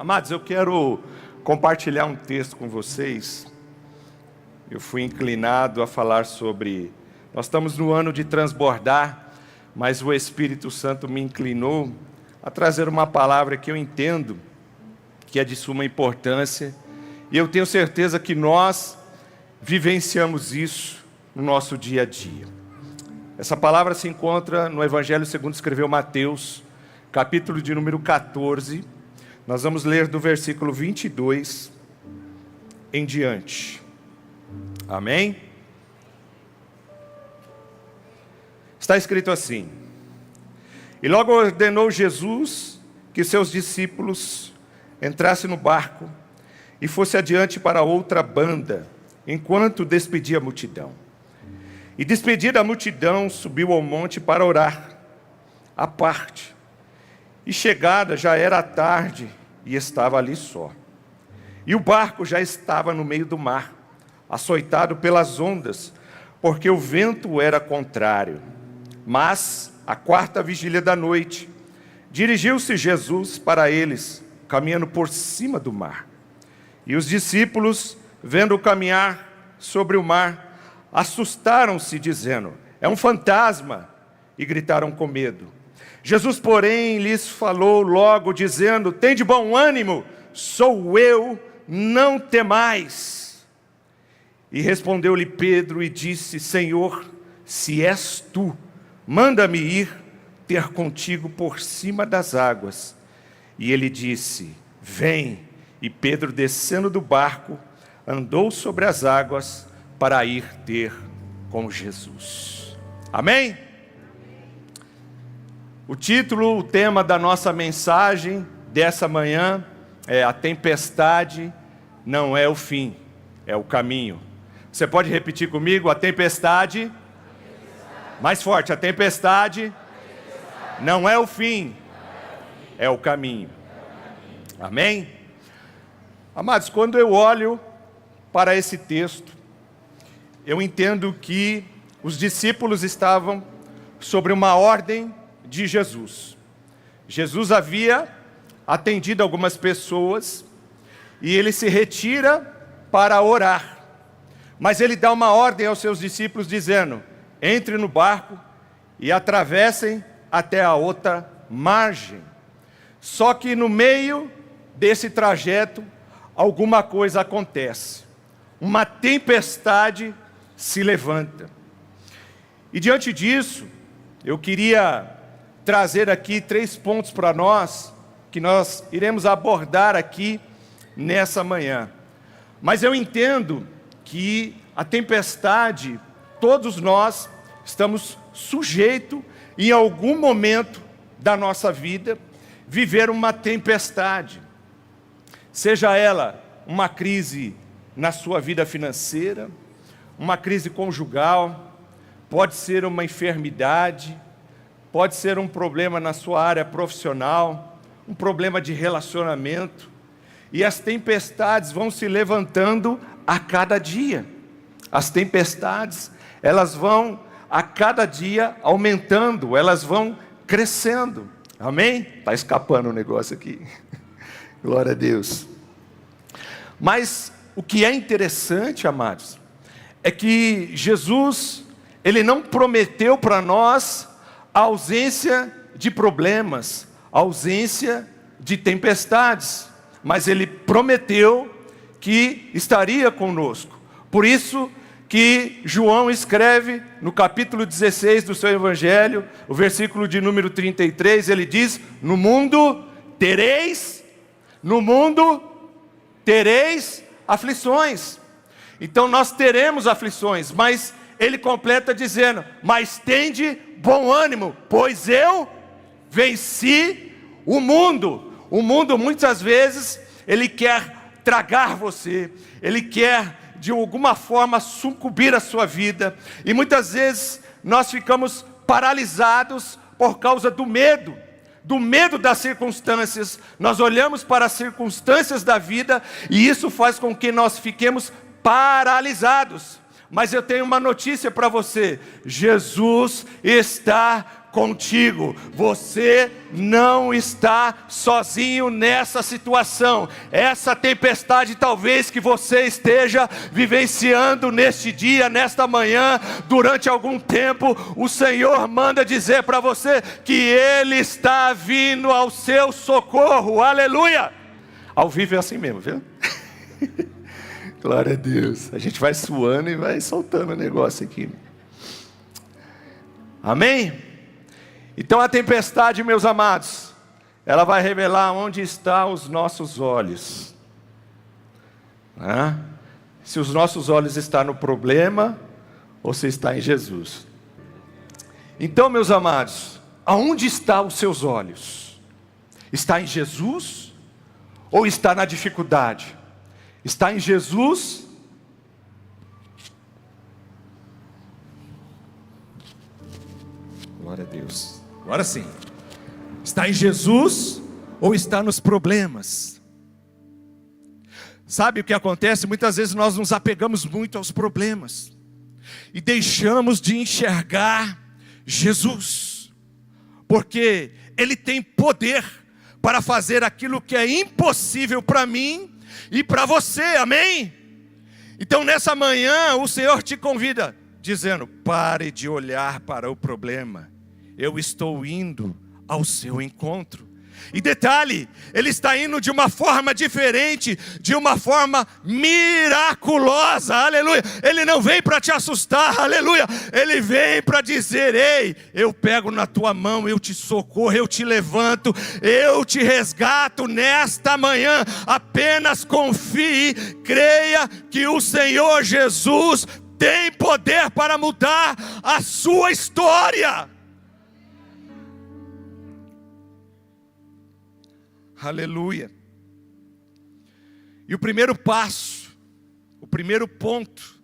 Amados, eu quero compartilhar um texto com vocês. Eu fui inclinado a falar sobre... Nós estamos no ano de transbordar, mas o Espírito Santo me inclinou a trazer uma palavra que eu entendo que é de suma importância. E eu tenho certeza que nós vivenciamos isso no nosso dia a dia. Essa palavra se encontra no Evangelho segundo escreveu Mateus, capítulo de número 14. Nós vamos ler do versículo 22 em diante. Amém? Está escrito assim: E logo ordenou Jesus que seus discípulos entrassem no barco e fosse adiante para outra banda, enquanto despedia a multidão. E despedida a multidão, subiu ao monte para orar, à parte. E chegada, já era tarde, e estava ali só. E o barco já estava no meio do mar, açoitado pelas ondas, porque o vento era contrário. Mas, à quarta vigília da noite, dirigiu-se Jesus para eles, caminhando por cima do mar. E os discípulos, vendo-o caminhar sobre o mar, assustaram-se, dizendo: é um fantasma, e gritaram com medo. Jesus, porém, lhes falou logo, dizendo: tende bom ânimo, sou eu, não temais. E respondeu-lhe Pedro e disse: Senhor, se és tu, manda-me ir ter contigo por cima das águas. E ele disse: vem. E Pedro, descendo do barco, andou sobre as águas para ir ter com Jesus. Amém? O título, o tema da nossa mensagem dessa manhã é: a tempestade não é o fim, é o caminho. Você pode repetir comigo? A tempestade, mais forte, a tempestade não é o fim, é o caminho. Amém? Amados, quando eu olho para esse texto, eu entendo que os discípulos estavam sobre uma ordem de Jesus. Jesus havia atendido algumas pessoas e ele se retira para orar. Mas ele dá uma ordem aos seus discípulos dizendo: entre no barco e atravessem até a outra margem. Só que no meio desse trajeto, alguma coisa acontece. Uma tempestade se levanta. E diante disso, eu queria trazer aqui 3 pontos para nós, que nós iremos abordar aqui nessa manhã. Mas eu entendo que a tempestade, todos nós estamos sujeitos, em algum momento da nossa vida, viver uma tempestade. Seja ela uma crise na sua vida financeira, uma crise conjugal, pode ser uma enfermidade, pode ser um problema na sua área profissional, um problema de relacionamento. E as tempestades vão se levantando a cada dia. As tempestades, elas vão a cada dia aumentando, elas vão crescendo. Amém? Está escapando o negócio aqui. Glória a Deus. Mas o que é interessante, amados, é que Jesus, ele não prometeu para nós a ausência de problemas, a ausência de tempestades, mas ele prometeu que estaria conosco. Por isso que João escreve no capítulo 16 do seu Evangelho, o versículo de número 33, ele diz: no mundo tereis aflições. Então nós teremos aflições, mas ele completa dizendo: mas tende bom ânimo, pois eu venci o mundo. O mundo muitas vezes, ele quer tragar você, ele quer de alguma forma sucumbir a sua vida, e muitas vezes nós ficamos paralisados por causa do medo das circunstâncias. Nós olhamos para as circunstâncias da vida e isso faz com que nós fiquemos paralisados. Mas eu tenho uma notícia para você: Jesus está contigo. Você não está sozinho nessa situação. Essa tempestade talvez que você esteja vivenciando neste dia, nesta manhã, durante algum tempo, o Senhor manda dizer para você que Ele está vindo ao seu socorro. Aleluia! Ao vivo é assim mesmo, viu? Glória a Deus. A gente vai suando e vai soltando o negócio aqui. Amém? Então a tempestade, meus amados, ela vai revelar onde estão os nossos olhos. Se os nossos olhos estão no problema ou se está em Jesus. Então, meus amados, aonde estão os seus olhos? Está em Jesus ou está na dificuldade? Está em Jesus? Glória a Deus. Agora sim. Está em Jesus ou está nos problemas? Sabe o que acontece? Muitas vezes nós nos apegamos muito aos problemas e deixamos de enxergar Jesus, porque Ele tem poder para fazer aquilo que é impossível para mim e para você, amém? Então nessa manhã o Senhor te convida, dizendo: pare de olhar para o problema, eu estou indo ao seu encontro. E detalhe, Ele está indo de uma forma diferente, de uma forma miraculosa, aleluia. Ele não vem para te assustar, aleluia. Ele vem para dizer: ei, eu pego na tua mão, eu te socorro, eu te levanto, eu te resgato nesta manhã. Apenas confie, creia que o Senhor Jesus tem poder para mudar a sua história. Aleluia. E o primeiro passo, o primeiro ponto,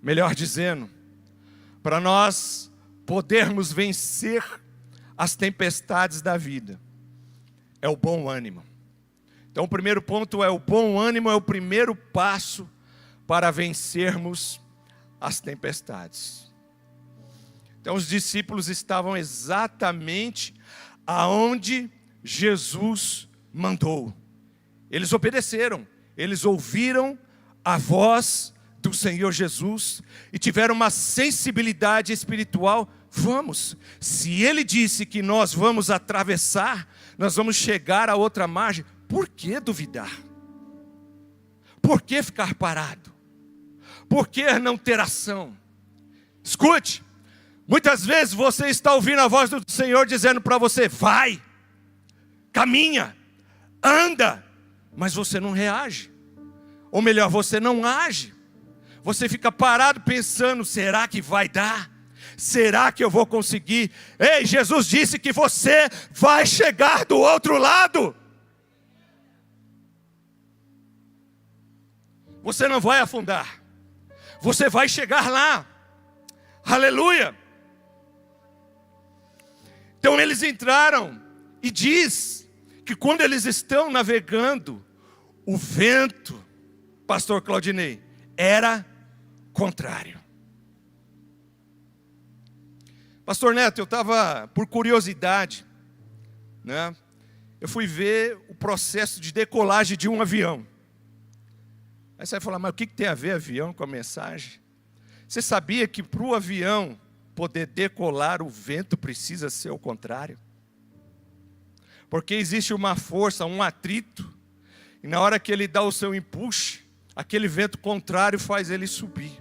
melhor dizendo, para nós podermos vencer as tempestades da vida, é o bom ânimo. Então o primeiro ponto é o bom ânimo, é o primeiro passo para vencermos as tempestades. Então os discípulos estavam exatamente aonde Jesus mandou. Eles obedeceram, eles ouviram a voz do Senhor Jesus e tiveram uma sensibilidade espiritual. Vamos, se Ele disse que nós vamos atravessar, nós vamos chegar à outra margem, por que duvidar? Por que ficar parado? Por que não ter ação? Escute, muitas vezes você está ouvindo a voz do Senhor dizendo para você: vai, caminha, anda, mas você não reage, ou melhor, você não age. Você fica parado pensando: será que vai dar? Será que eu vou conseguir? Ei, Jesus disse que você vai chegar do outro lado. Você não vai afundar, você vai chegar lá. Aleluia. Então eles entraram, e diz que quando eles estão navegando, o vento, pastor Claudinei, era contrário. Pastor Neto, eu estava, por curiosidade, né? Eu fui ver o processo de decolagem de um avião. Aí você vai falar: mas o que tem a ver avião com a mensagem? Você sabia que para o avião poder decolar, o vento precisa ser o contrário? Porque existe uma força, um atrito, e na hora que ele dá o seu empuxo, aquele vento contrário faz ele subir.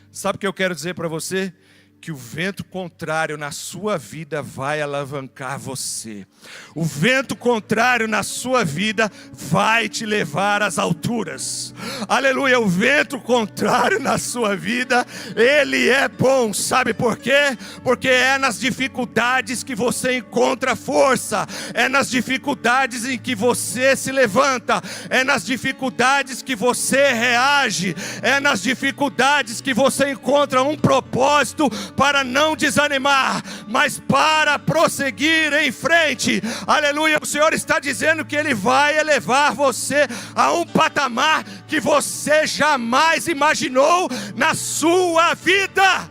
Sabe o que eu quero dizer para você? Que o vento contrário na sua vida vai alavancar você. O vento contrário na sua vida vai te levar às alturas. Aleluia, o vento contrário na sua vida, ele é bom. Sabe por quê? Porque é nas dificuldades que você encontra força. É nas dificuldades em que você se levanta. É nas dificuldades que você reage. É nas dificuldades que você encontra um propósito para não desanimar, mas para prosseguir em frente. Aleluia, o Senhor está dizendo que Ele vai elevar você a um patamar que você jamais imaginou na sua vida.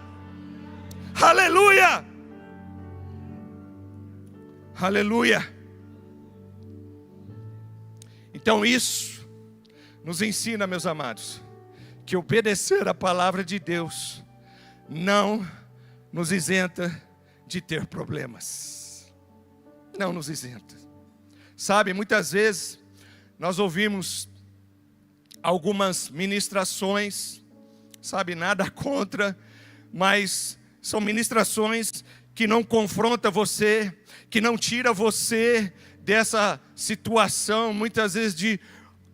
Aleluia. Aleluia. Então isso nos ensina, meus amados, que obedecer a palavra de Deus não nos isenta de ter problemas. Não nos isenta. Sabe, muitas vezes nós ouvimos algumas ministrações, sabe, nada contra, mas são ministrações que não confrontam você, que não tira você dessa situação, muitas vezes de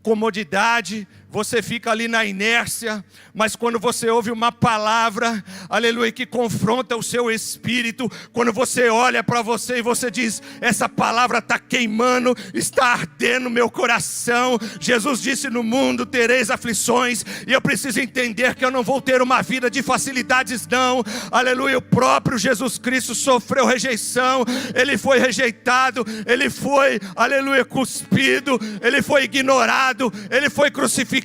comodidade. Você fica ali na inércia, mas quando você ouve uma palavra, aleluia, que confronta o seu espírito, quando você olha para você e você diz, essa palavra está queimando, está ardendo meu coração. Jesus disse, no mundo tereis aflições, e eu preciso entender que eu não vou ter uma vida de facilidades não, aleluia. O próprio Jesus Cristo sofreu rejeição, Ele foi rejeitado, Ele foi, aleluia, cuspido, Ele foi ignorado, Ele foi crucificado,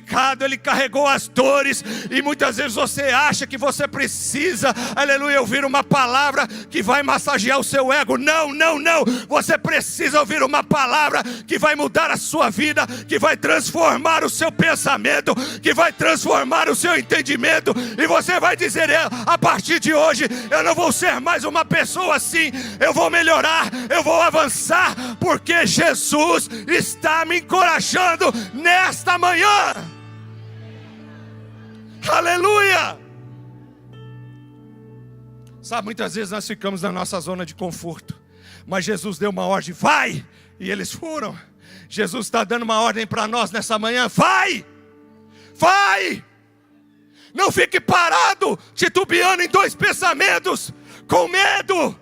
Ele carregou as dores. E muitas vezes você acha que você precisa, aleluia, ouvir uma palavra que vai massagear o seu ego. Não, não, não. Você precisa ouvir uma palavra que vai mudar a sua vida, que vai transformar o seu pensamento, que vai transformar o seu entendimento. E você vai dizer, a partir de hoje eu não vou ser mais uma pessoa assim, eu vou melhorar, eu vou avançar, porque Jesus está me encorajando nesta manhã. Aleluia! Sabe, muitas vezes nós ficamos na nossa zona de conforto, mas Jesus deu uma ordem, vai! E eles foram. Jesus está dando uma ordem para nós nessa manhã, vai! Vai! Não fique parado, titubeando em dois pensamentos, com medo.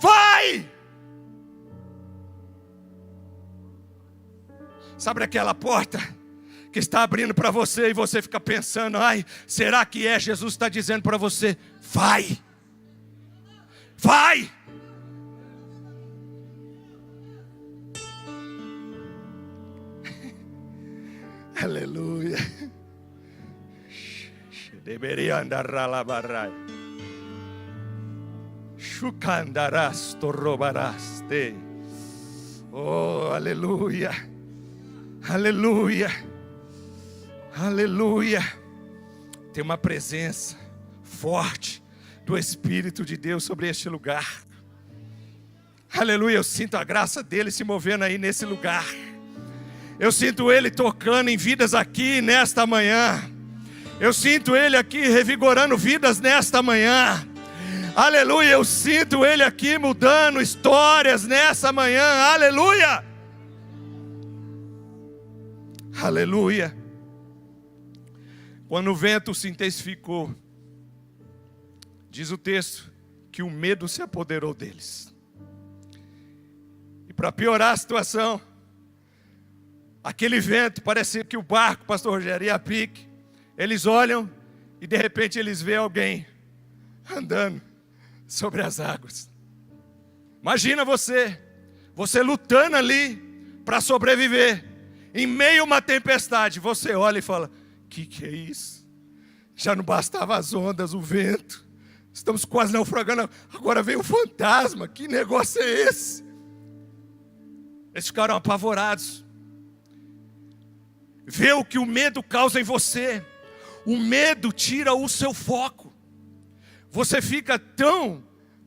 Vai! Sabe aquela porta que está abrindo para você e você fica pensando, ai, será que é? Jesus está dizendo para você, vai, vai. Aleluia. Deveria andar lá barrai. Chucandarás, torrobarás. Oh, aleluia. Aleluia. Aleluia. Tem uma presença forte do Espírito de Deus sobre este lugar. Aleluia, eu sinto a graça dele se movendo aí nesse lugar. Eu sinto ele tocando em vidas aqui nesta manhã. Eu sinto ele aqui revigorando vidas nesta manhã. Aleluia, eu sinto ele aqui mudando histórias nessa manhã. Aleluia. Aleluia. Quando o vento se intensificou, diz o texto que o medo se apoderou deles. E para piorar a situação, aquele vento, parecia que o barco, pastor Rogério, ia a pique. Eles olham e de repente eles veem alguém andando sobre as águas. Imagina você lutando ali para sobreviver. Em meio a uma tempestade, você olha e fala, que é isso? Já não bastava as ondas, o vento, estamos quase naufragando, agora vem um fantasma, que negócio é esse? Eles ficaram apavorados. Vê o que o medo causa em você. O medo tira o seu foco. Você fica tão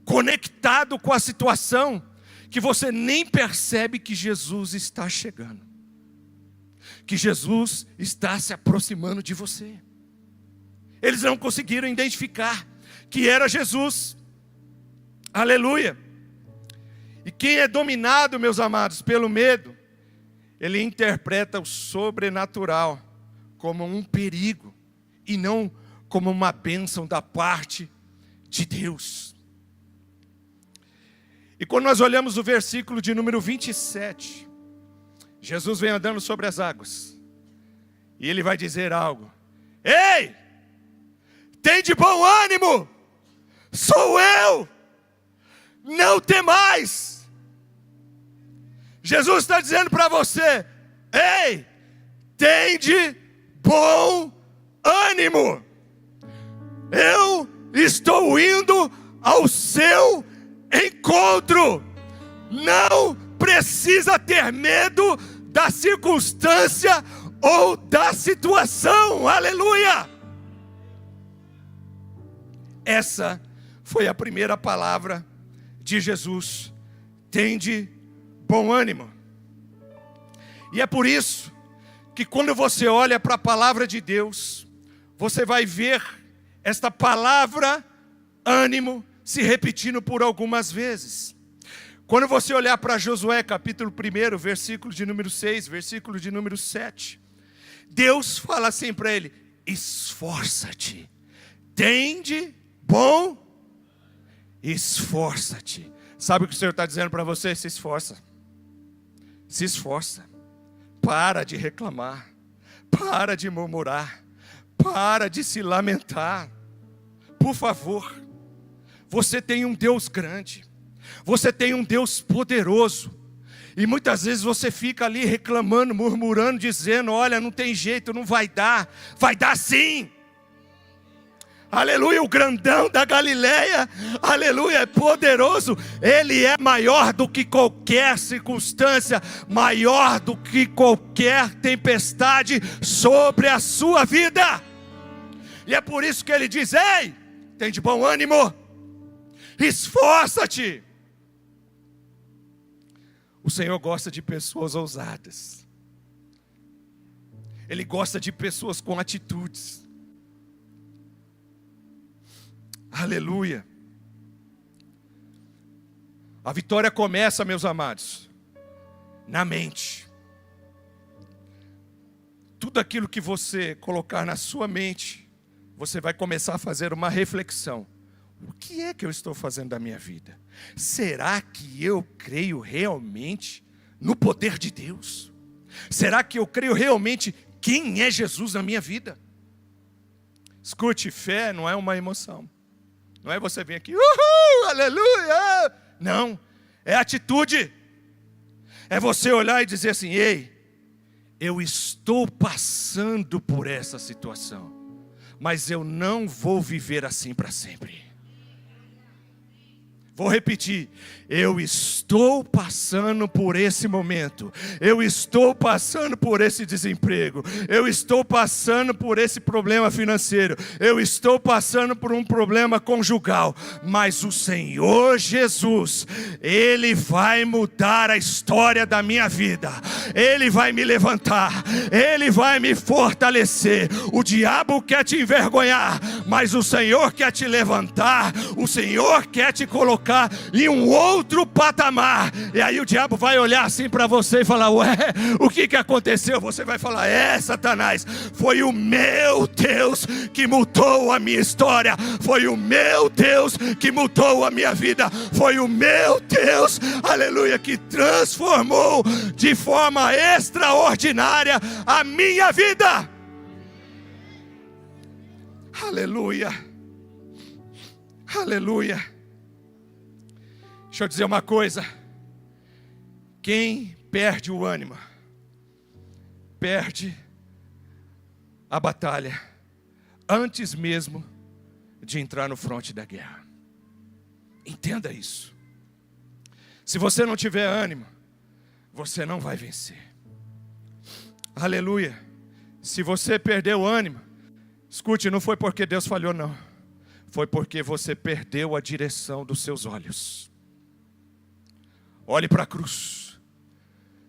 conectado com a situação que você nem percebe que Jesus está chegando, que Jesus está se aproximando de você. Eles não conseguiram identificar que era Jesus. Aleluia. E quem é dominado, meus amados, pelo medo, ele interpreta o sobrenatural como um perigo e não como uma bênção da parte de Deus. E quando nós olhamos o versículo de número 27, Jesus vem andando sobre as águas e ele vai dizer algo. Ei, tem de bom ânimo, sou eu, não temais. Jesus está dizendo para você, ei, tem de bom ânimo, eu estou indo ao seu encontro. não precisa ter medo da circunstância ou da situação. Aleluia! Essa foi a primeira palavra de Jesus. Tende bom ânimo. E é por isso que quando você olha para a palavra de Deus, você vai ver esta palavra ânimo se repetindo por algumas vezes. Quando você olhar para Josué capítulo 1, versículo de número 6, versículo de número 7, Deus fala assim para ele: esforça-te, tende bom, esforça-te. Sabe o que o Senhor está dizendo para você? Se esforça, se esforça. Para de reclamar, para de murmurar, para de se lamentar. Por favor, você tem um Deus grande, você tem um Deus poderoso, e muitas vezes você fica ali reclamando, murmurando, dizendo: olha, não tem jeito, não vai dar sim. Aleluia, o grandão da Galileia, aleluia, é poderoso. Ele é maior do que qualquer circunstância, maior do que qualquer tempestade sobre a sua vida. E é por isso que ele diz: ei, tem de bom ânimo, esforça-te. O Senhor gosta de pessoas ousadas. Ele gosta de pessoas com atitudes. Aleluia. A vitória começa, meus amados, na mente. Tudo aquilo que você colocar na sua mente, você vai começar a fazer uma reflexão. O que é que eu estou fazendo da minha vida? Será que eu creio realmente no poder de Deus? Será que eu creio realmente quem é Jesus na minha vida? Escute, fé não é uma emoção. Não é você vir aqui, uhul, aleluia. Não, é atitude. É você olhar e dizer assim: ei, eu estou passando por essa situação, mas eu não vou viver assim para sempre. Vou repetir: eu estou passando por esse momento, eu estou passando por esse desemprego, eu estou passando por esse problema financeiro, eu estou passando por um problema conjugal, mas o Senhor Jesus, Ele vai mudar a história da minha vida, Ele vai me levantar, Ele vai me fortalecer. O diabo quer te envergonhar, mas o Senhor quer te levantar, o Senhor quer te colocar em um outro patamar. E aí o diabo vai olhar assim para você e falar: ué, o que aconteceu? Você vai falar: Satanás, foi o meu Deus que mudou a minha história, foi o meu Deus que mudou a minha vida, foi o meu Deus, aleluia, que transformou de forma extraordinária a minha vida. Aleluia, aleluia. Deixa eu dizer uma coisa: quem perde o ânimo, perde a batalha antes mesmo de entrar no fronte da guerra. Entenda isso. Se você não tiver ânimo, você não vai vencer. Aleluia. Se você perdeu o ânimo, escute, não foi porque Deus falhou, não. Foi porque você perdeu a direção dos seus olhos. Olhe para a cruz.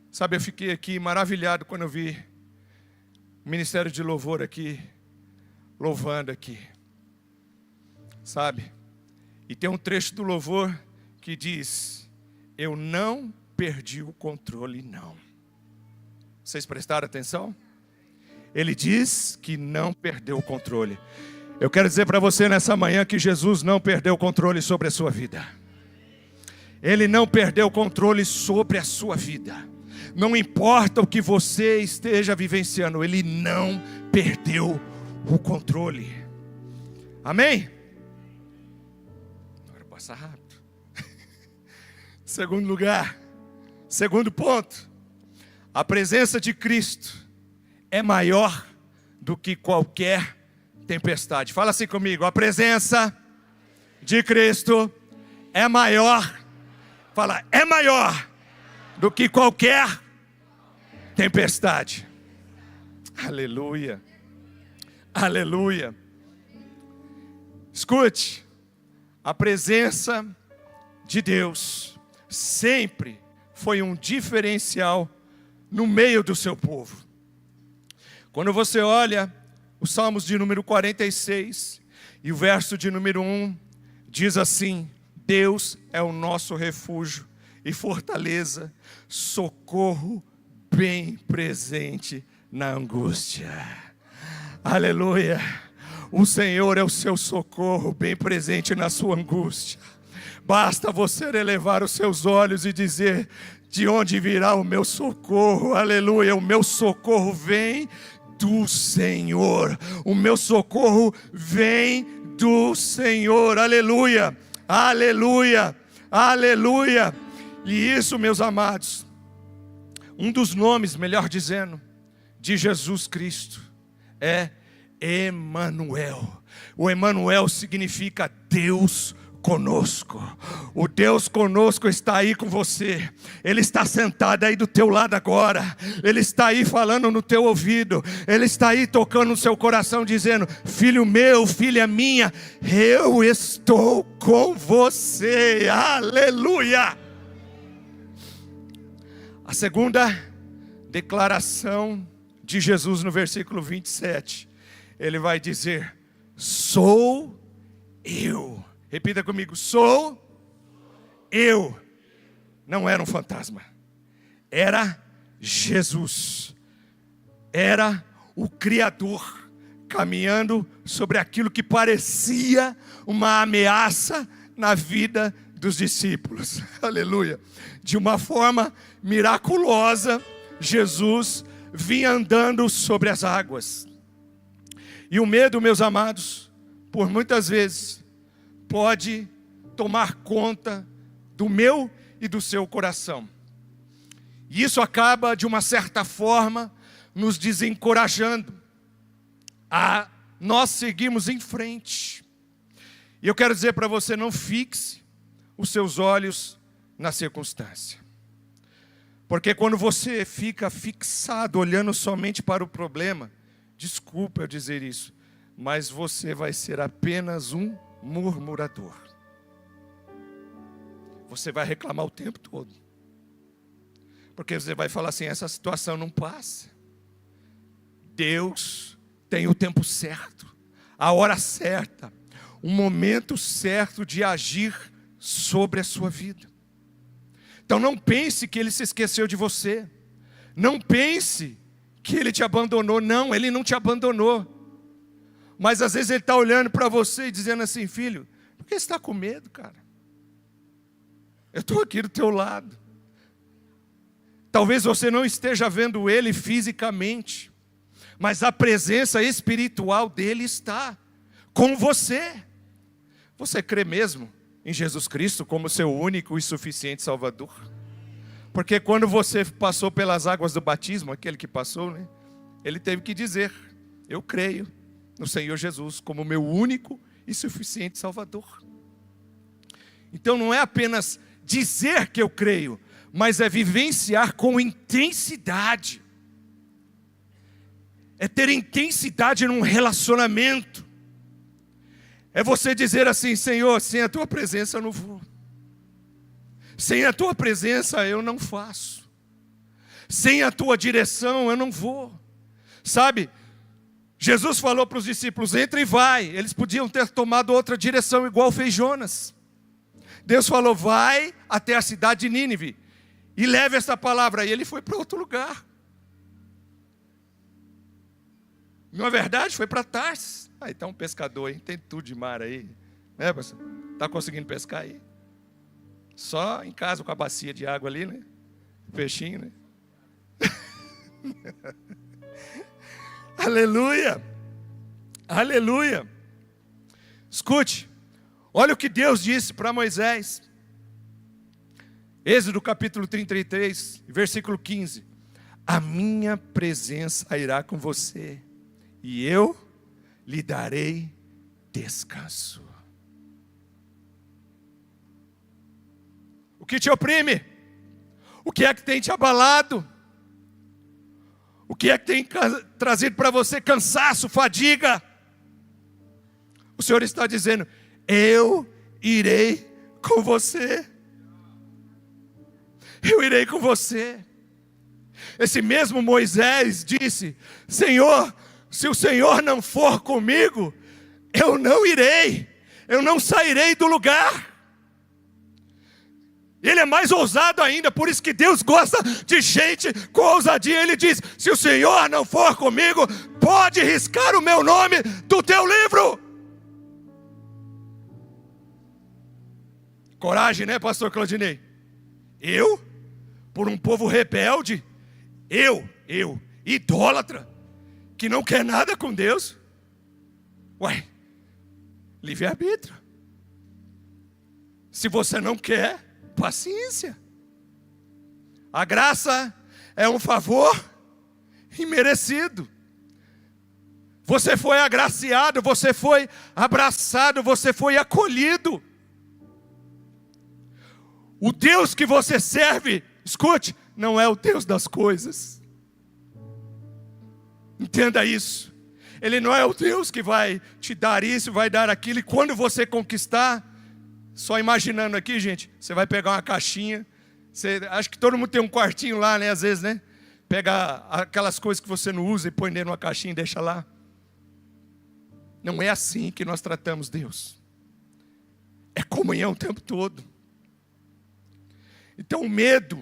Sabe, eu fiquei aqui maravilhado quando eu vi o ministério de louvor aqui, louvando aqui. Sabe? E tem um trecho do louvor que diz: eu não perdi o controle, não. Vocês prestaram atenção? Ele diz que não perdeu o controle. Eu quero dizer para você nessa manhã que Jesus não perdeu o controle sobre a sua vida. Ele não perdeu o controle sobre a sua vida. Não importa o que você esteja vivenciando, Ele não perdeu o controle. Amém? Agora passa rápido. Segundo lugar, segundo ponto: a presença de Cristo é maior do que qualquer tempestade. Fala assim comigo: a presença de Cristo é maior. Fala, é maior do que qualquer tempestade. Aleluia. Aleluia. Escute, a presença de Deus sempre foi um diferencial no meio do seu povo. Quando você olha os Salmos de número 46 e o verso de número 1, diz assim: Deus é o nosso refúgio e fortaleza, socorro bem presente na angústia. Aleluia. O Senhor é o seu socorro bem presente na sua angústia. Basta você elevar os seus olhos e dizer: de onde virá o meu socorro? Aleluia. O meu socorro vem do Senhor. O meu socorro vem do Senhor. Aleluia. Aleluia. Aleluia. E isso, meus amados, um dos nomes, melhor dizendo, de Jesus Cristo é Emanuel. O Emanuel significa Deus conosco. O Deus conosco está aí com você. Ele está sentado aí do teu lado agora. Ele está aí falando no teu ouvido. Ele está aí tocando no seu coração, dizendo: filho meu, filha minha, eu estou com você. Aleluia. A segunda declaração de Jesus no versículo 27, ele vai dizer: sou eu. Repita comigo: sou eu. Não era um fantasma, era Jesus. Era o Criador caminhando sobre aquilo que parecia uma ameaça na vida dos discípulos. Aleluia. De uma forma miraculosa, Jesus vinha andando sobre as águas. E o medo, meus amados, por muitas vezes pode tomar conta do meu e do seu coração. E isso acaba, de uma certa forma, nos desencorajando a nós seguirmos em frente. E eu quero dizer para você: não fixe os seus olhos na circunstância. Porque quando você fica fixado, olhando somente para o problema, desculpa eu dizer isso, mas você vai ser apenas um murmurador. Você vai reclamar o tempo todo. Porque você vai falar assim: essa situação não passa. Deus tem o tempo certo, a hora certa, o momento certo de agir sobre a sua vida. Então não pense que Ele se esqueceu de você. Não pense que Ele te abandonou. Não, Ele não te abandonou. Mas às vezes Ele está olhando para você e dizendo assim: filho, por que você está com medo, cara? Eu estou aqui do teu lado. Talvez você não esteja vendo Ele fisicamente, mas a presença espiritual dEle está com você. Você crê mesmo em Jesus Cristo como seu único e suficiente Salvador? Porque quando você passou pelas águas do batismo, aquele que passou, né, ele teve que dizer: eu creio no Senhor Jesus como meu único e suficiente Salvador. Então não é apenas dizer que eu creio, mas é vivenciar com intensidade. É ter intensidade num relacionamento. É você dizer assim: Senhor, sem a tua presença eu não vou. Sem a tua presença eu não faço. Sem a tua direção eu não vou. Sabe, Jesus falou para os discípulos: entra e vai. Eles podiam ter tomado outra direção, igual fez Jonas. Deus falou: vai até a cidade de Nínive e leve essa palavra. E ele foi para outro lugar. Não é verdade? Foi para Tarsis. Aí está um pescador, hein? Tem tudo de mar aí, né, pastor? Está conseguindo pescar aí? Só em casa com a bacia de água ali, né? Peixinho, né? Aleluia! Aleluia! Escute, olha o que Deus disse para Moisés. Êxodo capítulo 33, versículo 15. A minha presença irá com você, e eu lhe darei descanso. O que te oprime? O que é que tem te abalado? O que é que tem trazido para você cansaço, fadiga? O Senhor está dizendo: eu irei com você. Eu irei com você. Esse mesmo Moisés disse: Senhor, se o Senhor não for comigo, eu não irei, eu não sairei do lugar. Ele é mais ousado ainda, por isso que Deus gosta de gente com ousadia. Ele diz: se o Senhor não for comigo, pode riscar o meu nome do teu livro. Coragem, né, pastor Claudinei? Eu, por um povo rebelde, eu, idólatra, que não quer nada com Deus. Ué, livre-arbítrio. Se você não quer, paciência. A graça é um favor imerecido. Você foi agraciado, você foi abraçado, você foi acolhido. O Deus que você serve, escute, não é o Deus das coisas. Entenda isso. Ele não é o Deus que vai te dar isso, vai dar aquilo, e quando você conquistar, só imaginando aqui, gente, você vai pegar uma caixinha, acho que todo mundo tem um quartinho lá, né, às vezes, né? Pega aquelas coisas que você não usa e põe dentro de uma caixinha e deixa lá. Não é assim que nós tratamos Deus. É comunhão o tempo todo. Então o medo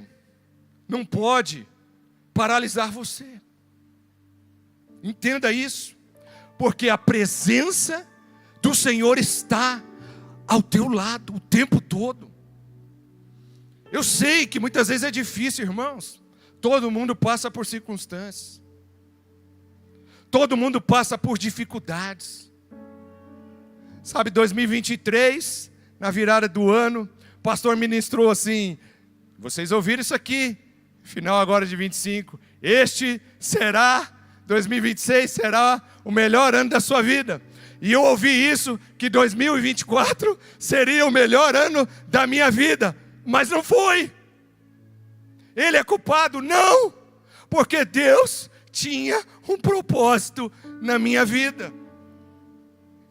não pode paralisar você. Entenda isso. Porque a presença do Senhor está ao teu lado o tempo todo. Eu sei que muitas vezes é difícil, irmãos. Todo mundo passa por circunstâncias. Todo mundo passa por dificuldades. Sabe, 2023, na virada do ano, o pastor ministrou assim: vocês ouviram isso aqui, final agora de 25. 2026 será o melhor ano da sua vida. E eu ouvi isso, que 2024 seria o melhor ano da minha vida. Mas não foi. Ele é culpado? Não. Porque Deus tinha um propósito na minha vida.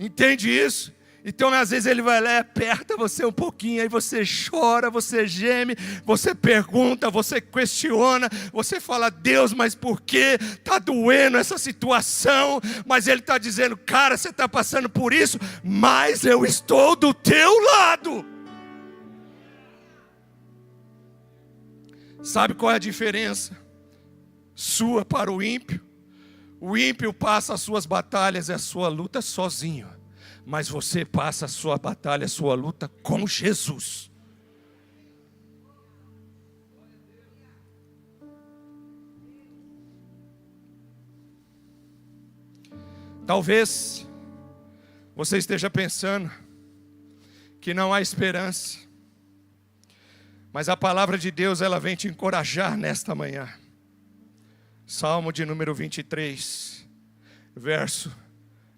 Entende isso? Então às vezes Ele vai lá e aperta você um pouquinho, aí você chora, você geme, você pergunta, você questiona, você fala: Deus, mas por que está doendo essa situação? Mas Ele está dizendo: cara, você está passando por isso, mas eu estou do teu lado. Sabe qual é a diferença sua para o ímpio? O ímpio passa as suas batalhas e a sua luta sozinho. Mas você passa a sua batalha, a sua luta com Jesus. Talvez você esteja pensando que não há esperança. Mas a palavra de Deus, ela vem te encorajar nesta manhã. Salmo de número 23, verso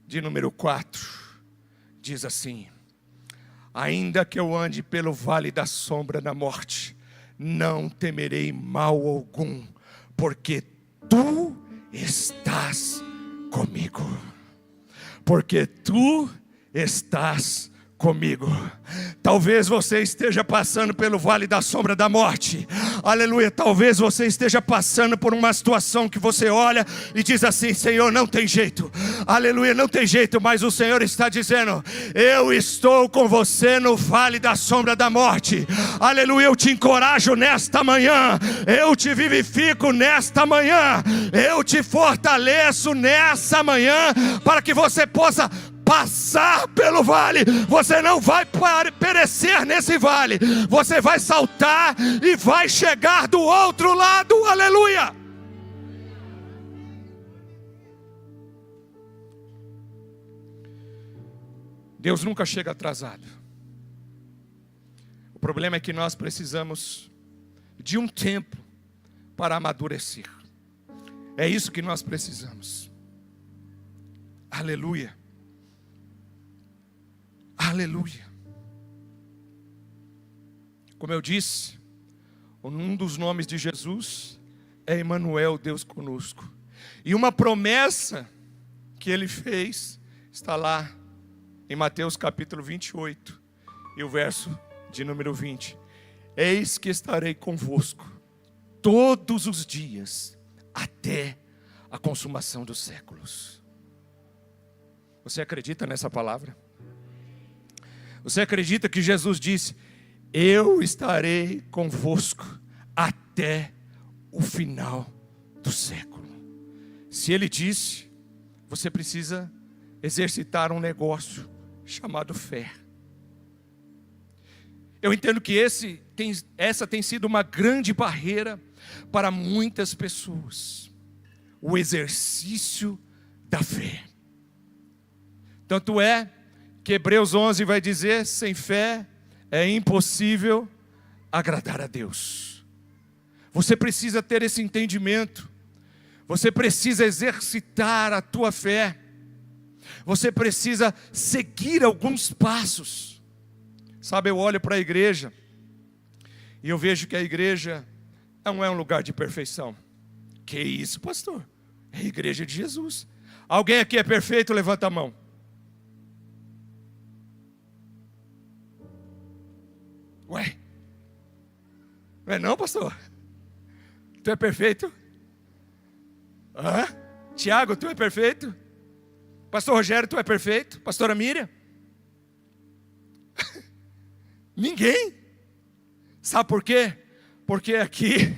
de número 4. Diz assim: ainda que eu ande pelo vale da sombra da morte, não temerei mal algum, porque tu estás comigo. Porque tu estás comigo. Talvez você esteja passando pelo vale da sombra da morte. Aleluia. Talvez você esteja passando por uma situação que você olha e diz assim: Senhor, não tem jeito. Aleluia, não tem jeito. Mas o Senhor está dizendo: eu estou com você no vale da sombra da morte. Aleluia, eu te encorajo nesta manhã. Eu te vivifico nesta manhã. Eu te fortaleço nessa manhã, para que você possa passar pelo vale. Você não vai perecer nesse vale. Você vai saltar e vai chegar do outro lado. Aleluia. Deus nunca chega atrasado. O problema é que nós precisamos de um tempo para amadurecer. É isso que nós precisamos. Aleluia. Aleluia. Como eu disse, um dos nomes de Jesus é Emanuel, Deus conosco. E uma promessa que ele fez está lá em Mateus capítulo 28 e o verso de número 20. Eis que estarei convosco todos os dias até a consumação dos séculos. Você acredita nessa palavra? Você acredita que Jesus disse: eu estarei convosco até o final do século? Se ele disse, você precisa exercitar um negócio chamado fé. Eu entendo que essa tem sido uma grande barreira para muitas pessoas. O exercício da fé. Tanto é que Hebreus 11 vai dizer: sem fé é impossível agradar a Deus. Você precisa ter esse entendimento. Você precisa exercitar a tua fé. Você precisa seguir alguns passos. Sabe, eu olho para a igreja e eu vejo que a igreja não é um lugar de perfeição. Que isso, pastor? É a igreja de Jesus. Alguém aqui é perfeito? Levanta a mão. Ué? Não é não, pastor? Tu é perfeito? Hã? Tiago, tu é perfeito? Pastor Rogério, tu é perfeito? Pastora Miriam? Ninguém. Sabe por quê? Porque aqui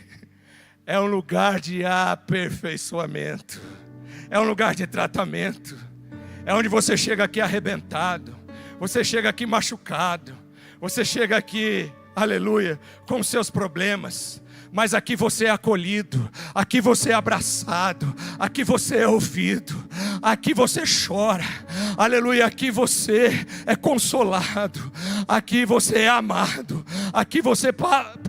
é um lugar de aperfeiçoamento. É um lugar de tratamento. É onde você chega aqui arrebentado. Você chega aqui machucado. Você chega aqui, aleluia, com seus problemas. Mas aqui você é acolhido, aqui você é abraçado, aqui você é ouvido, aqui você chora, aleluia, aqui você é consolado, aqui você é amado, aqui você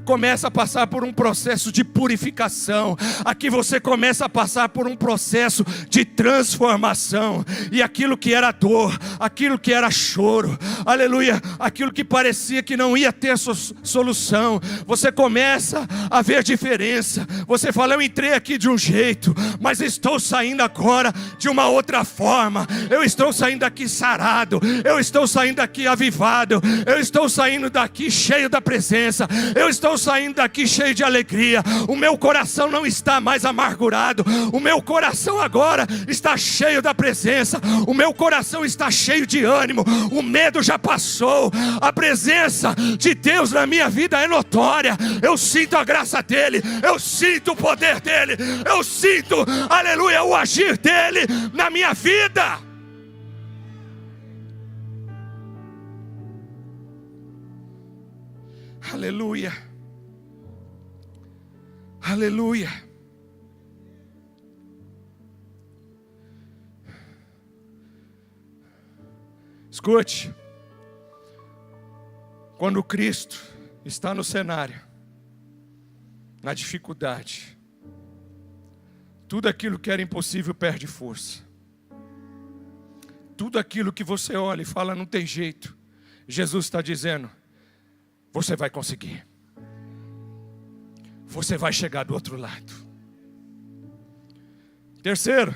começa a passar por um processo de purificação, aqui você começa a passar por um processo de transformação, e aquilo que era dor, aquilo que era choro, aleluia, aquilo que parecia que não ia ter solução, você começa a ver diferença. Você fala: eu entrei aqui de um jeito, mas estou saindo agora de uma outra forma. Eu estou saindo daqui sarado, eu estou saindo daqui avivado, eu estou saindo daqui cheio da presença, eu estou saindo daqui cheio de alegria. O meu coração não está mais amargurado, o meu coração agora está cheio da presença, o meu coração está cheio de ânimo, o medo já passou, a presença de Deus na minha vida é notória. Eu sinto a graça dele, eu sinto o poder dele, eu sinto, aleluia, o agir dele na minha vida. Aleluia, aleluia. Escute, quando Cristo está no cenário, na dificuldade, tudo aquilo que era impossível perde força. Tudo aquilo que você olha e fala: não tem jeito, Jesus está dizendo: você vai conseguir. Você vai chegar do outro lado. Terceiro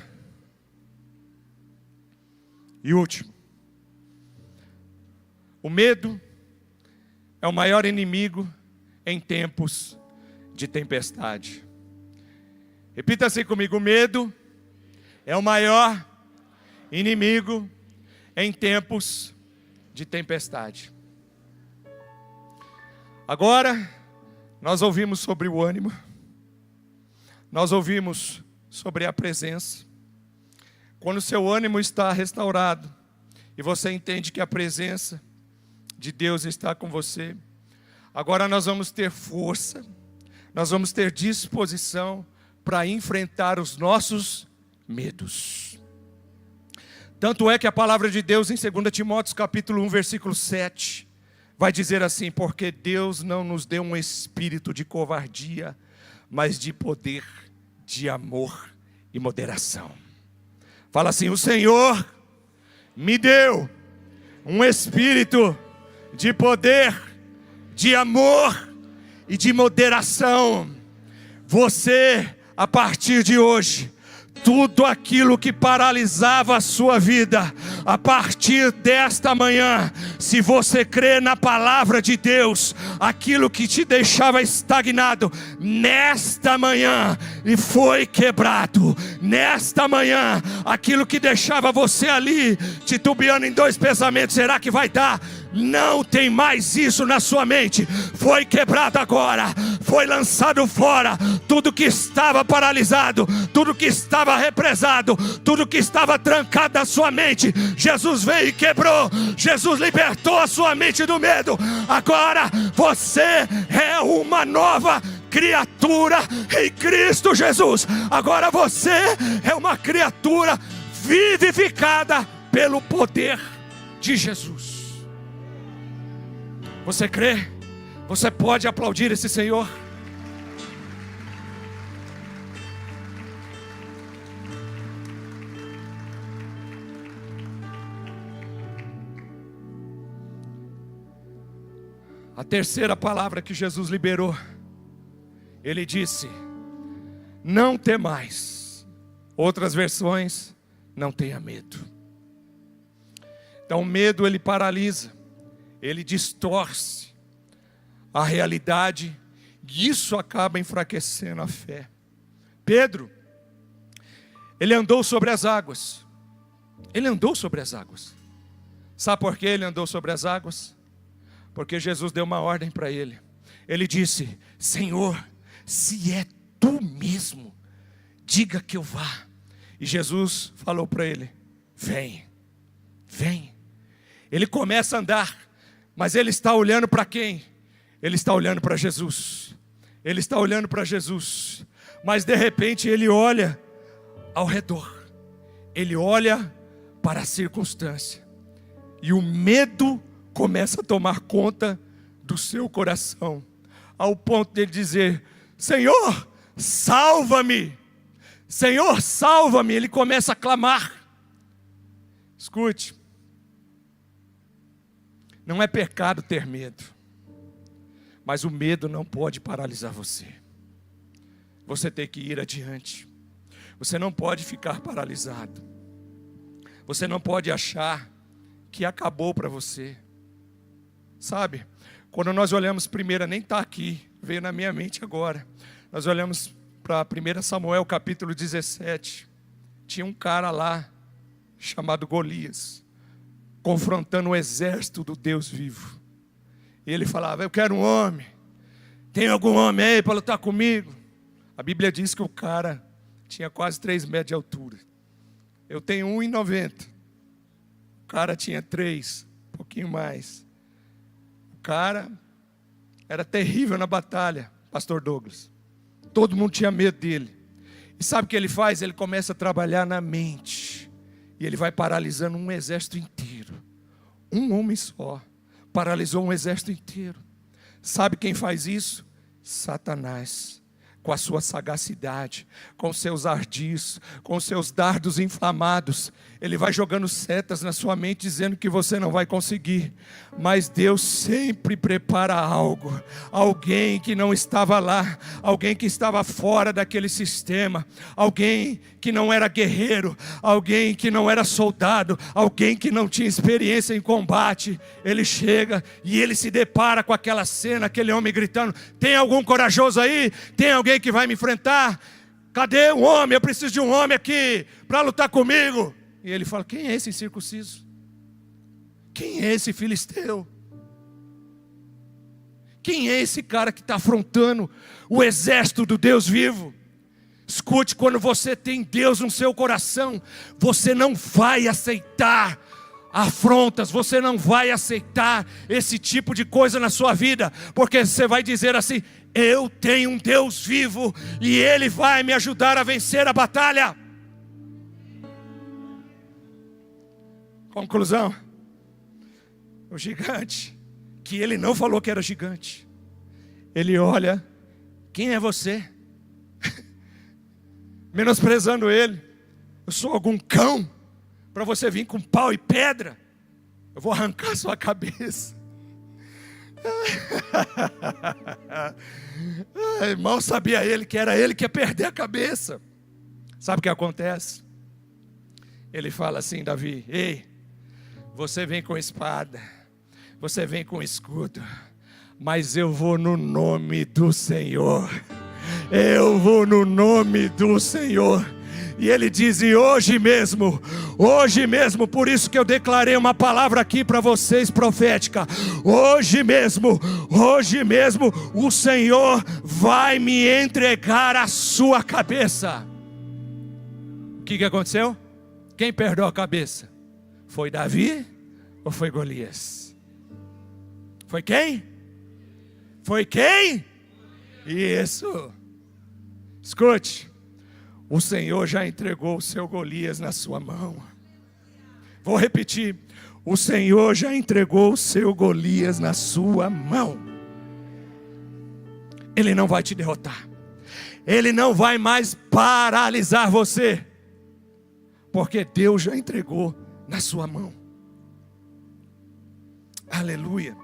e último, o medo é o maior inimigo em tempos de tempestade. Repita assim comigo: o medo é o maior inimigo em tempos de tempestade. Agora, nós ouvimos sobre o ânimo, nós ouvimos sobre a presença. Quando o seu ânimo está restaurado e você entende que a presença de Deus está com você, agora nós vamos ter força, nós vamos ter disposição para enfrentar os nossos medos. Tanto é que a palavra de Deus em 2 Timóteo capítulo 1, versículo 7, vai dizer assim: porque Deus não nos deu um espírito de covardia, mas de poder, de amor e moderação. Fala assim: o Senhor me deu um espírito de poder, de amor e de moderação. Você, a partir de hoje, tudo aquilo que paralisava a sua vida, a partir desta manhã, se você crê na palavra de Deus, aquilo que te deixava estagnado, nesta manhã foi quebrado. Nesta manhã, aquilo que deixava você ali, titubeando em dois pensamentos, será que vai dar? Não tem mais isso na sua mente. Foi quebrado agora. Foi lançado fora. Tudo que estava paralisado, tudo que estava represado, tudo que estava trancado na sua mente, Jesus veio e quebrou. Jesus libertou a sua mente do medo. Agora você é uma nova criatura em Cristo Jesus. Agora você é uma criatura vivificada pelo poder de Jesus. Você crê? Você pode aplaudir esse Senhor? A terceira palavra que Jesus liberou, Ele disse: não temais. Outras versões, não tenha medo. Então o medo ele paralisa, ele distorce a realidade, e isso acaba enfraquecendo a fé. Pedro, ele andou sobre as águas. Ele andou sobre as águas. Sabe por que ele andou sobre as águas? Porque Jesus deu uma ordem para ele. Ele disse: Senhor, se é tu mesmo, diga que eu vá. E Jesus falou para ele: vem, vem. Ele começa a andar, mas ele está olhando para quem? Ele está olhando para Jesus. Ele está olhando para Jesus. Mas de repente ele olha ao redor. Ele olha para a circunstância. E o medo começa a tomar conta do seu coração, ao ponto de ele dizer: Senhor, salva-me. Senhor, salva-me. Ele começa a clamar. Escute, não é pecado ter medo, mas o medo não pode paralisar você. Você tem que ir adiante. Você não pode ficar paralisado. Você não pode achar que acabou para você. Sabe, quando nós olhamos primeiro, nem está aqui, veio na minha mente agora. Nós olhamos para 1 Samuel capítulo 17. Tinha um cara lá, chamado Golias, confrontando o exército do Deus vivo. E ele falava: eu quero um homem. Tem algum homem aí para lutar comigo? A Bíblia diz que o cara tinha quase 3 metros de altura. Eu tenho 1,90. O cara tinha 3, um pouquinho mais. O cara era terrível na batalha, pastor Douglas. Todo mundo tinha medo dele. E sabe o que ele faz? Ele começa a trabalhar na mente. E ele vai paralisando um exército inteiro. Um homem só paralisou um exército inteiro. Sabe quem faz isso? Satanás. Com a sua sagacidade, com seus ardis, com seus dardos inflamados, ele vai jogando setas na sua mente, dizendo que você não vai conseguir. Mas Deus sempre prepara algo. Alguém que não estava lá, alguém que estava fora daquele sistema, alguém que não era guerreiro, alguém que não era soldado, alguém que não tinha experiência em combate. Ele chega e ele se depara com aquela cena, aquele homem gritando: tem algum corajoso aí? Tem alguém que vai me enfrentar? Cadê um homem? Eu preciso de um homem aqui para lutar comigo. E ele fala: quem é esse incircunciso? Quem é esse filisteu? Quem é esse cara que está afrontando o exército do Deus vivo? Escute, quando você tem Deus no seu coração, você não vai aceitar afrontas, você não vai aceitar esse tipo de coisa na sua vida, porque você vai dizer assim: eu tenho um Deus vivo e Ele vai me ajudar a vencer a batalha. Conclusão: o gigante, que ele não falou que era gigante, ele olha: quem é você? Menosprezando ele. Eu sou algum cão para você vir com pau e pedra? Eu vou arrancar sua cabeça. Mal sabia ele que era ele que ia perder a cabeça. Sabe o que acontece? Ele fala assim, Davi: ei, você vem com espada, você vem com escudo, mas eu vou no nome do Senhor. Eu vou no nome do Senhor. E ele diz: e hoje mesmo, por isso que eu declarei uma palavra aqui para vocês profética. Hoje mesmo, o Senhor vai me entregar a sua cabeça. O que aconteceu? Quem perdeu a cabeça? Foi Davi ou foi Golias? Foi quem? Foi quem? Isso. Escute. O Senhor já entregou o seu Golias na sua mão. Vou repetir. O Senhor já entregou o seu Golias na sua mão. Ele não vai te derrotar. Ele não vai mais paralisar você. Porque Deus já entregou na sua mão. Aleluia.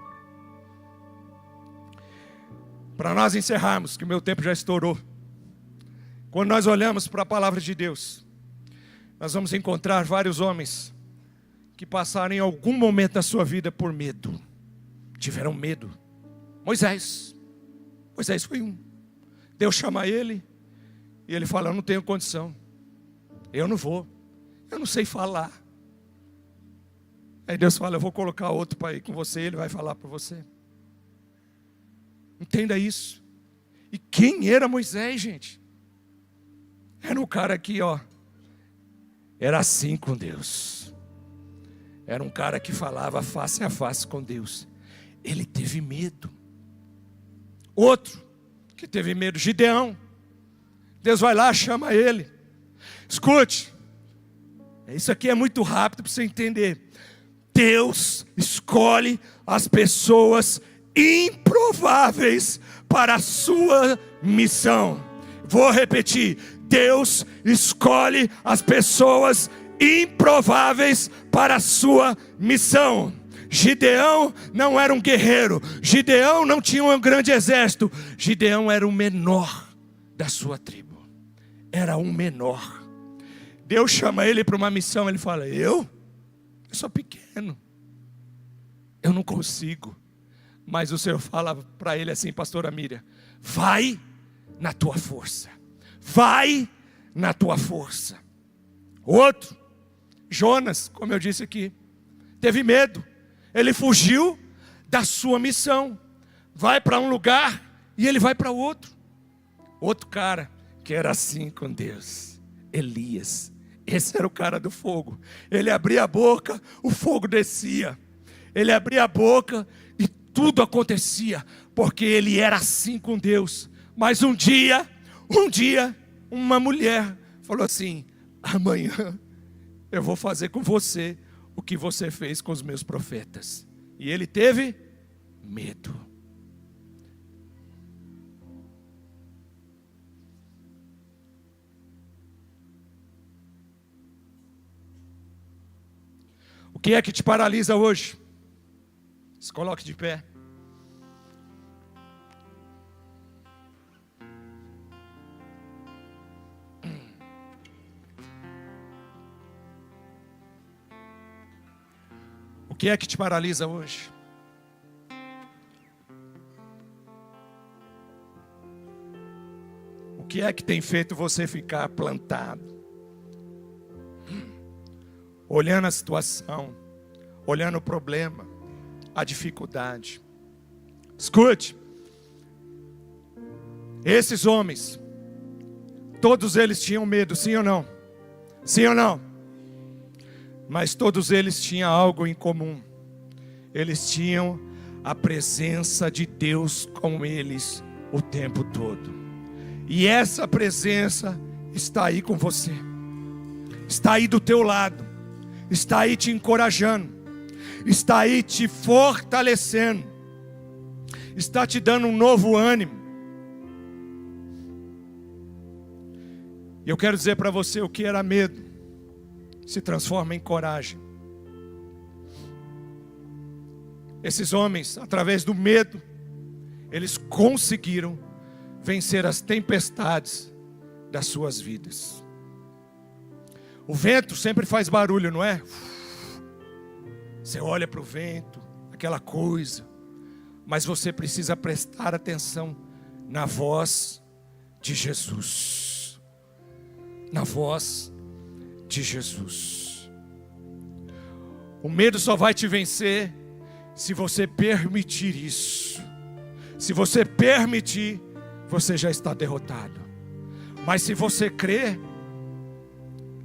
Para nós encerrarmos, que o meu tempo já estourou. Quando nós olhamos para a palavra de Deus, nós vamos encontrar vários homens que passaram em algum momento da sua vida por medo. Tiveram medo. Moisés foi um. Deus chama ele e ele fala: eu não tenho condição, eu não vou, eu não sei falar. Aí Deus fala: eu vou colocar outro para ir com você, ele vai falar para você. Entenda isso. E quem era Moisés, gente? Era um cara que, era assim com Deus. Era um cara que falava face a face com Deus. Ele teve medo. Outro que teve medo, Gideão. Deus vai lá, chama ele. Escute, isso aqui é muito rápido para você entender. Deus escolhe as pessoas improváveis para a sua missão. Vou repetir. Deus escolhe as pessoas improváveis para a sua missão. Gideão não era um guerreiro. Gideão não tinha um grande exército. Gideão era o menor da sua tribo. Era um menor. Deus chama ele para uma missão. Ele fala: eu sou pequeno, eu não consigo. Mas o Senhor fala para ele assim: pastora Miriam, vai na tua força. Vai na tua força. Outro, Jonas, como eu disse aqui, teve medo. Ele fugiu da sua missão. Vai para um lugar e ele vai para outro. Outro cara que era assim com Deus, Elias. Esse era o cara do fogo. Ele abria a boca, o fogo descia. Ele abria a boca e tudo acontecia, porque ele era assim com Deus. Mas um dia, uma mulher falou assim: amanhã eu vou fazer com você o que você fez com os meus profetas. E ele teve medo. O que é que te paralisa hoje? Se coloque de pé. O que é que te paralisa hoje? O que é que tem feito você ficar plantado? Olhando a situação, olhando o problema, a dificuldade. Escute, esses homens, todos eles tinham medo, sim ou não? Sim ou não? Mas todos eles tinham algo em comum. Eles tinham a presença de Deus com eles o tempo todo. E essa presença está aí com você. Está aí do teu lado. Está aí te encorajando. Está aí te fortalecendo. Está te dando um novo ânimo. E eu quero dizer para você, o que era medo se transforma em coragem. Esses homens, através do medo, eles conseguiram vencer as tempestades das suas vidas. O vento sempre faz barulho, não é? Você olha para o vento, aquela coisa, mas você precisa prestar atenção na voz de Jesus. Na voz de Jesus. O medo só vai te vencer se você permitir isso. Se você permitir, você já está derrotado. Mas se você crer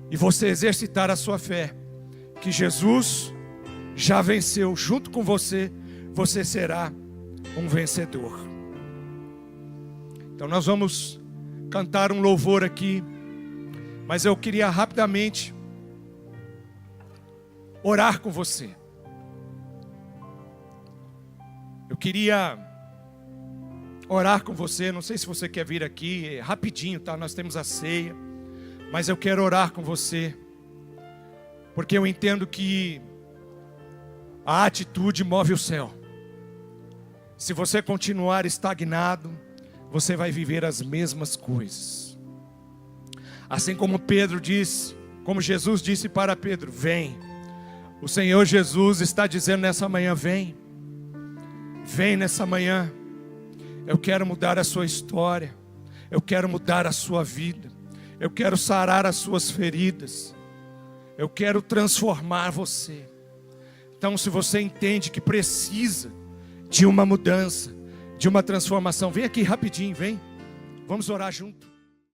e você exercitar a sua fé, que Jesus já venceu junto com você, você será um vencedor. Então nós vamos cantar um louvor aqui, mas eu queria rapidamente orar com você. Eu queria orar com você, não sei se você quer vir aqui, rapidinho, tá? Nós temos a ceia, mas eu quero orar com você, porque eu entendo que a atitude move o céu. Se você continuar estagnado, você vai viver as mesmas coisas. Assim como Pedro disse, como Jesus disse para Pedro, vem. O Senhor Jesus está dizendo nessa manhã, vem. Vem nessa manhã. Eu quero mudar a sua história. Eu quero mudar a sua vida. Eu quero sarar as suas feridas. Eu quero transformar você. Então, se você entende que precisa de uma mudança, de uma transformação, vem aqui rapidinho, vem. Vamos orar junto.